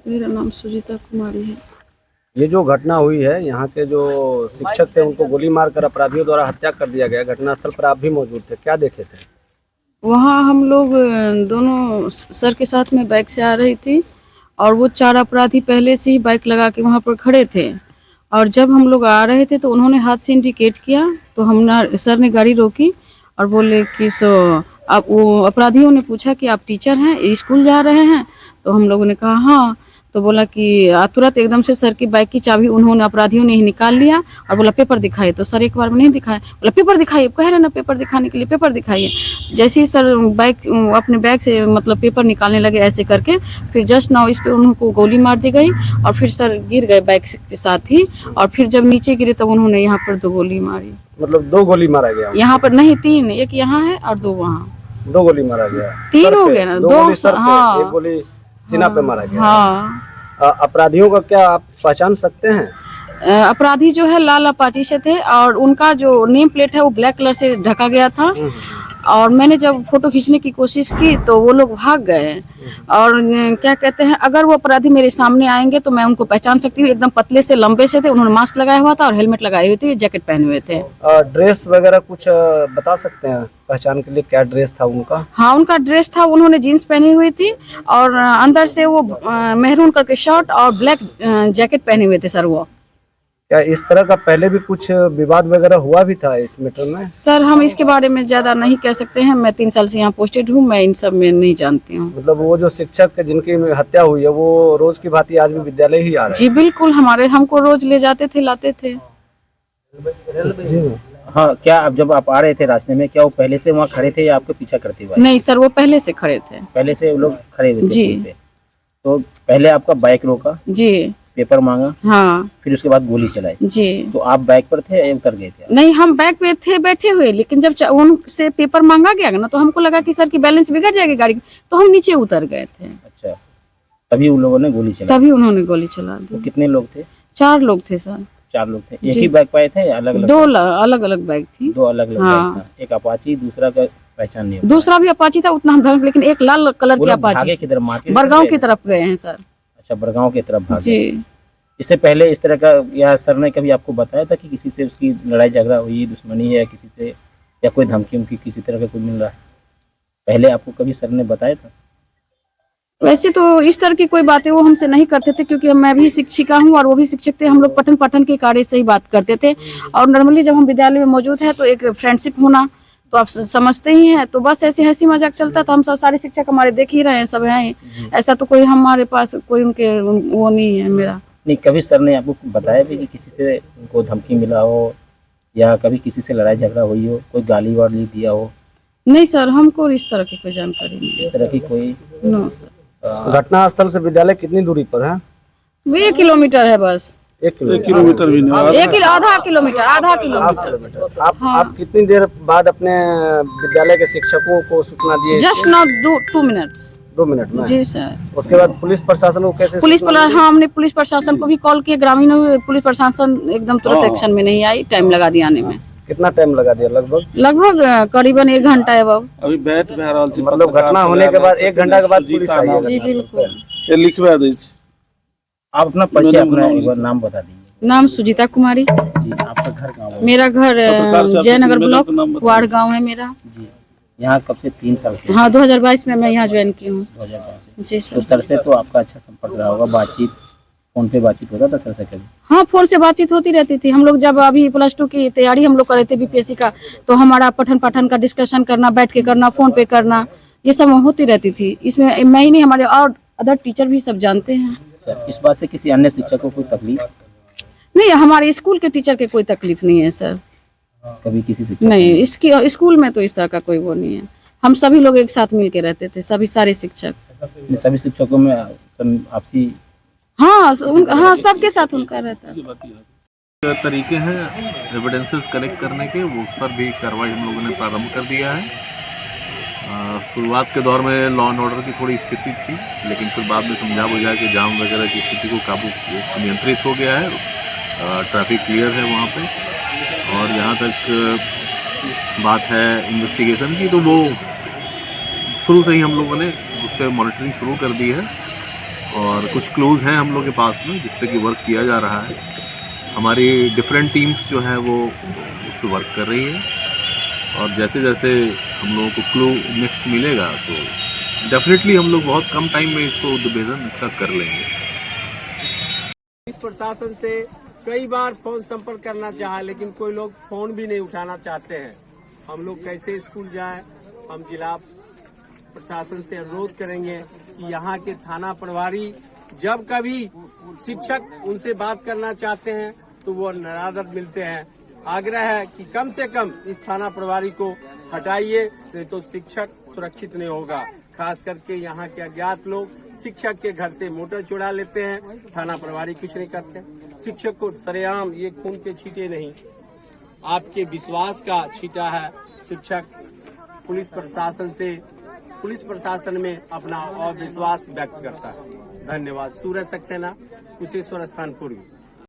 मेरा नाम सुजीता कुमारी है। ये जो घटना हुई है, यहाँ के जो शिक्षक थे उनको गोली मारकर अपराधियों द्वारा हत्या कर दिया गया। घटनास्थल पर आप भी मौजूद थे, क्या देखे थे? वहाँ हम लोग दोनों सर के साथ में बाइक से आ रही थी और वो 4 अपराधी पहले से ही बाइक लगा के वहाँ पर खड़े थे और जब हम लोग आ रहे थे तो उन्होंने हाथ से इंडिकेट किया तो सर ने गाड़ी रोकी और बोले कि आप वो अपराधियों ने पूछा कि आप टीचर हैं, स्कूल जा रहे हैं? तो हम लोगों ने कहा हाँ। तो बोला कि तुरंत एकदम से सर की बाइक की चाबी उन्होंने अपराधियों ने ही निकाल लिया और बोला पेपर दिखाइए। तो सर एक बार में नहीं दिखाया, बोला पेपर दिखाइए, कह रहे ना पेपर दिखाने के लिए, पेपर दिखाइए। जैसे ही सर अपने बैग से मतलब पेपर निकालने लगे ऐसे करके, फिर जस्ट नाउ इस पे उनको गोली मार दी गई और फिर सर गिर गए बाइक के साथ ही। और फिर जब नीचे गिरे तब उन्होंने यहाँ पर 2 गोली मारी। मतलब 2 गोली मारा गया? यहाँ पर नहीं 3, एक यहाँ है और 2 वहाँ। 2 गोली मारा गया? 3 हो गए ना, 2 हाँ, 1 गोली सीना पे मारा गया। हाँ। अपराधियों का क्या आप पहचान सकते हैं? अपराधी जो है लाल अपाची से थे और उनका जो नेम प्लेट है वो ब्लैक कलर से ढका गया था। और मैंने जब फोटो खींचने की कोशिश की तो वो लोग भाग गए। और क्या कहते हैं, अगर वो अपराधी मेरे सामने आएंगे तो मैं उनको पहचान सकती हूँ। एकदम पतले से लंबे से थे, उन्होंने मास्क लगाया हुआ था और हेलमेट लगाई हुई थी, जैकेट पहने हुए थे। ड्रेस वगैरह कुछ बता सकते हैं पहचान के लिए, क्या ड्रेस था उनका? हाँ, उनका ड्रेस था, उन्होंने जीन्स पहनी हुई थी और अंदर से वो मेहरून करके शर्ट और ब्लैक जैकेट पहने हुए थे सर। वो क्या इस तरह का पहले भी कुछ विवाद वगैरह हुआ भी था इस मैटर में? सर हम इसके बारे में ज्यादा नहीं कह सकते हैं, मैं 3 साल से यहाँ पोस्टेड हूँ, मैं इन सब में नहीं जानती हूँ। मतलब वो जो शिक्षक जिनकी हत्या हुई है वो रोज की भांति आज भी विद्यालय ही आ रहे हैं? जी बिल्कुल, हमको रोज ले जाते थे, लाते थे। हाँ, क्या अब जब आप आ रहे थे रास्ते में, क्या वो पहले से वहाँ खड़े थे या आपको पीछा करते हुए? नहीं सर, वो पहले से खड़े थे। पहले से वो लोग खड़े हुए थे जी। तो पहले आपका बाइक रोका जी, पेपर मांगा, हाँ, फिर उसके बाद गोली चलाई जी। तो आप बाइक पर थे या उतर गए थे? नहीं, हम बाइक पे थे बैठे हुए, लेकिन जब उनसे पेपर मांगा गया ना तो हमको लगा कि सर की बैलेंस बिगड़ जाएगी गाड़ी, तो हम नीचे उतर गए थे। अच्छा, तभी उन लोगों ने गोली चलाई? तभी उन्होंने गोली चला दी। तो कितने लोग थे? 4 लोग थे सर। 4 लोग थे। एक ही बाइक पे आए थे या अलग अलग? 2 अलग अलग बाइक थी। 2 अलग अलग बाइक था। एक अपाची, दूसरा का पहचान नहीं? दूसरा भी अपाची था उतना हम, लेकिन एक लाल कलर की अपाची। किधर? बरगांव की तरफ गए हैं सर। अच्छा, बरगांव की तरफ भागे जी। इससे पहले इस तरह का या सर ने कभी आपको बताया था कि किसी से उसकी लड़ाई झगड़ा हुई, दुश्मनी है किसी से, या कोई धमकी उमकी किसी तरह का कोई मिल रहा है? पहले आपको कभी सर ने बताया था? वैसे तो इस तरह की कोई बातें वो हमसे नहीं करते थे, क्योंकि मैं भी शिक्षिका हूँ और वो भी शिक्षक थे। हम लोग पठन पाठन के कार्य से ही बात करते थे और नॉर्मली जब हम विद्यालय में मौजूद है तो एक फ्रेंडशिप होना तो आप समझते ही हैं, तो बस ऐसे हंसी मजाक चलता था। हम सब सारे शिक्षक हमारे देख ही रहे हैं, सब हैं, ऐसा तो कोई हमारे पास कोई उनके वो नहीं है मेरा। नहीं, कभी सर ने आपको बताया भी कि किसी से उनको धमकी मिला हो या कभी किसी से लड़ाई झगड़ा हुई हो, कोई गाली वाली दिया हो? नहीं सर, हमको इस तरह की कोई जानकारी नहीं। इस तरह की कोई? No sir. घटना स्थल से विद्यालय कितनी दूरी पर है? 1 किलोमीटर है बस। 1 किलोमीटर भी नहीं, आधा किलोमीटर। आप कितनी देर बाद अपने विद्यालय के शिक्षकों को सूचना दिए? Just not 2 minutes. 2 मिनट में? जी सर। उसके बाद पुलिस प्रशासन को कैसे? हाँ, हमने पुलिस प्रशासन को भी कॉल किया, ग्रामीण पुलिस प्रशासन एकदम तुरंत एक्शन में नहीं आई, टाइम लगा दिया आने में। कितना टाइम लगा दिया? लगभग करीबन 1 घंटा है। अभी बैठ में मतलब घटना होने के बाद 1 घंटा के बाद पुलिस आई है? जी बिल्कुल। ये लिखवा दीजिए। आप अपना परिचय, अपना एक बार नाम बता दीजिए। नाम सुजीता कुमारी जी। आपका घर कहाँ है? मेरा घर जयनगर ब्लॉक वार्ड गाँव है मेरा जी। यहाँ कब से? 3 साल से? हाँ, 2022 में मैं यहाँ ज्वाइन की हूँ। 2022 जी सर। तो सर से तो आपका अच्छा संपर्क रहा होगा, बातचीत फोन पे बातचीत होता था सर से कभी? हाँ, फोन से बातचीत होती रहती थी। हम लोग जब अभी +2 की तैयारी हम लोग कर रहे थे बीपीएससी का, तो हमारा पठन पाठन का डिस्कशन करना, बैठ के करना, फोन पे करना, ये सब होती रहती थी। इसमें मैं ही नहीं, हमारे और अदर टीचर भी सब जानते हैं। इस बात से किसी अन्य शिक्षक को कोई तकलीफ? नहीं, हमारे स्कूल के टीचर के कोई तकलीफ नहीं है सर। कभी किसी शिक्षक? नहीं, इसकी स्कूल में तो इस तरह का कोई वो नहीं है। हम सभी लोग एक साथ मिल के रहते थे, सभी सारे शिक्षक। सभी शिक्षकों में आपसी? हाँ, सबके साथ उनका रहता है। तरीके हैं एविडेंसेस कलेक्ट करने के, वो उस पर भी कार्रवाई हम लोगों ने प्रारंभ कर दिया है। शुरुआत के दौर में लॉ एंड ऑर्डर की थोड़ी स्थिति थी, लेकिन फिर बाद में समझा बुझा के जाम वगैरह की स्थिति को काबू नियंत्रित हो गया है। ट्रैफिक क्लियर है वहाँ पे, और यहाँ तक बात है इन्वेस्टिगेशन की, तो वो शुरू से ही हम लोगों ने उस पर मॉनिटरिंग शुरू कर दी है और कुछ क्लूज़ हैं हम लोग के पास में जिस पे कि वर्क किया जा रहा है। हमारी डिफरेंट टीम्स जो है वो उस पर वर्क कर रही है और जैसे जैसे हम लोगों को क्लू नेक्स्ट मिलेगा तो डेफिनेटली हम लोग बहुत कम टाइम में इसको डिवीजन इसका कर लेंगे। इस प्रशासन से कई बार फोन संपर्क करना चाहा, लेकिन कोई लोग फोन भी नहीं उठाना चाहते हैं। हम लोग कैसे स्कूल जाएं? हम जिला प्रशासन से अनुरोध करेंगे कि यहाँ के थाना प्रभारी जब कभी शिक्षक उनसे बात करना चाहते हैं तो वो नरादर मिलते हैं। आग्रह है कि कम से कम इस थाना प्रभारी को हटाइए, नहीं तो शिक्षक सुरक्षित नहीं होगा। खास करके यहाँ के अज्ञात लोग शिक्षक के घर से मोटर चुरा लेते हैं, थाना प्रभारी कुछ नहीं करते। शिक्षक को सरेआम, ये खून के छींटे नहीं, आपके विश्वास का छींटा है। शिक्षक पुलिस प्रशासन में अपना अविश्वास व्यक्त करता है। धन्यवाद। सूरज सक्सेना, कुशेश्वर स्थान पूर्वी।